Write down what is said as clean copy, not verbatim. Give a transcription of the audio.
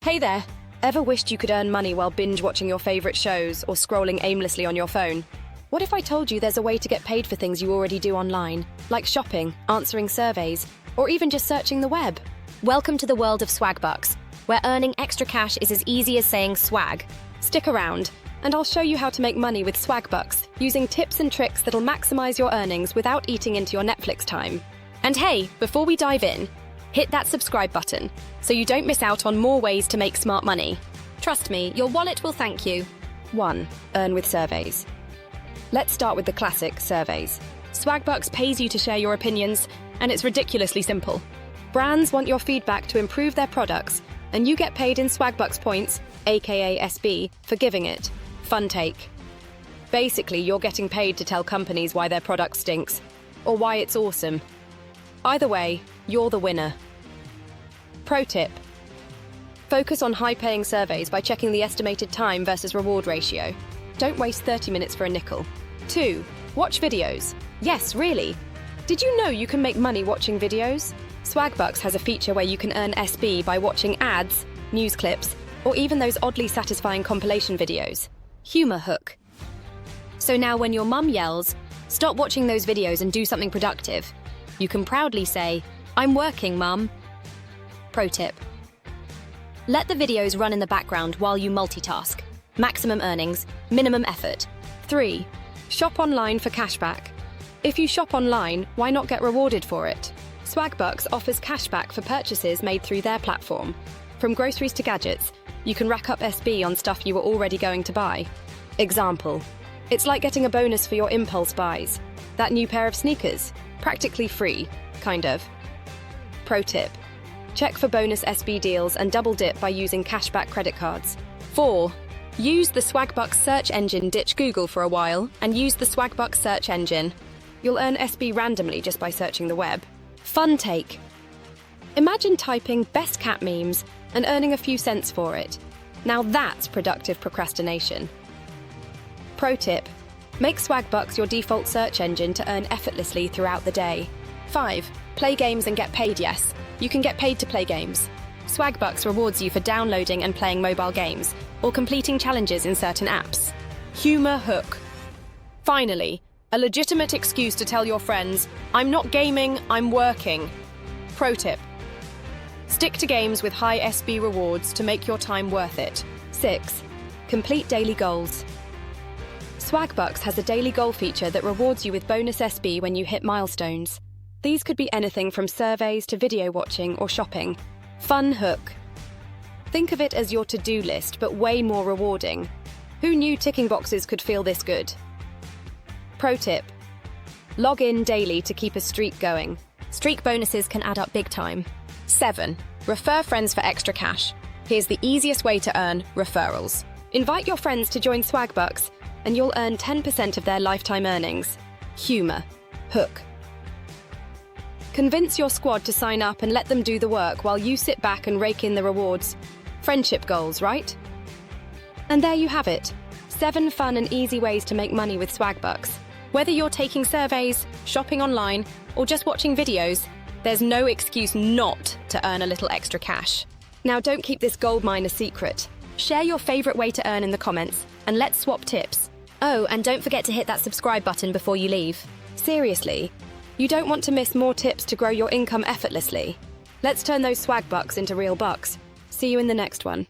Hey there! Ever wished you could earn money while binge-watching your favorite shows or scrolling aimlessly on your phone? What if I told you there's a way to get paid for things you already do online, like shopping, answering surveys, or even just searching the web? Welcome to the world of Swagbucks, where earning extra cash is as easy as saying swag. Stick around, and I'll show you how to make money with Swagbucks, using tips and tricks that'll maximize your earnings without eating into your Netflix time. And hey, before we dive in, hit that subscribe button so you don't miss out on more ways to make smart money. Trust me, your wallet will thank you. 1. Earn with surveys. Let's start with the classic surveys. Swagbucks pays you to share your opinions, and it's ridiculously simple. Brands want your feedback to improve their products, and you get paid in Swagbucks points, aka SB, for giving it. Fun take. Basically, you're getting paid to tell companies why their product stinks, or why it's awesome. Either way, you're the winner. Pro tip. Focus on high-paying surveys by checking the estimated time versus reward ratio. Don't waste 30 minutes for a nickel. 2. Watch videos. Yes, really. Did you know you can make money watching videos? Swagbucks has a feature where you can earn SB by watching ads, news clips, or even those oddly satisfying compilation videos. Humor hook. So now when your mum yells, "Stop watching those videos and do something productive," you can proudly say, "I'm working, Mum." Pro tip. Let the videos run in the background while you multitask. Maximum earnings, minimum effort. 3. Shop online for cashback. If you shop online, why not get rewarded for it? Swagbucks offers cashback for purchases made through their platform. From groceries to gadgets, you can rack up SB on stuff you were already going to buy. Example. It's like getting a bonus for your impulse buys. That new pair of sneakers. Practically free, kind of. Pro tip. Check for bonus SB deals and double dip by using cashback credit cards. 4. Use the Swagbucks search engine. Ditch Google for a while and use the Swagbucks search engine. You'll earn SB randomly just by searching the web. Fun take. Imagine typing best cat memes and earning a few cents for it. Now that's productive procrastination. Pro tip. Make Swagbucks your default search engine to earn effortlessly throughout the day. 5. Play games and get paid. Yes, you can get paid to play games. Swagbucks rewards you for downloading and playing mobile games or completing challenges in certain apps. Humor hook. Finally, a legitimate excuse to tell your friends, "I'm not gaming, I'm working." Pro tip. Stick to games with high SB rewards to make your time worth it. 6. Complete daily goals. Swagbucks has a daily goal feature that rewards you with bonus SB when you hit milestones. These could be anything from surveys to video watching or shopping. Fun hook. Think of it as your to-do list, but way more rewarding. Who knew ticking boxes could feel this good? Pro tip. Log in daily to keep a streak going. Streak bonuses can add up big time. 7. Refer friends for extra cash. Here's the easiest way to earn referrals. Invite your friends to join Swagbucks, and you'll earn 10% of their lifetime earnings. Humor hook. Convince your squad to sign up and let them do the work while you sit back and rake in the rewards. Friendship goals, right? And there you have it. 7 fun and easy ways to make money with Swagbucks. Whether you're taking surveys, shopping online, or just watching videos, there's no excuse not to earn a little extra cash. Now don't keep this goldmine a secret. Share your favorite way to earn in the comments, and let's swap tips. Oh, and don't forget to hit that subscribe button before you leave. Seriously, you don't want to miss more tips to grow your income effortlessly. Let's turn those Swagbucks into real bucks. See you in the next one.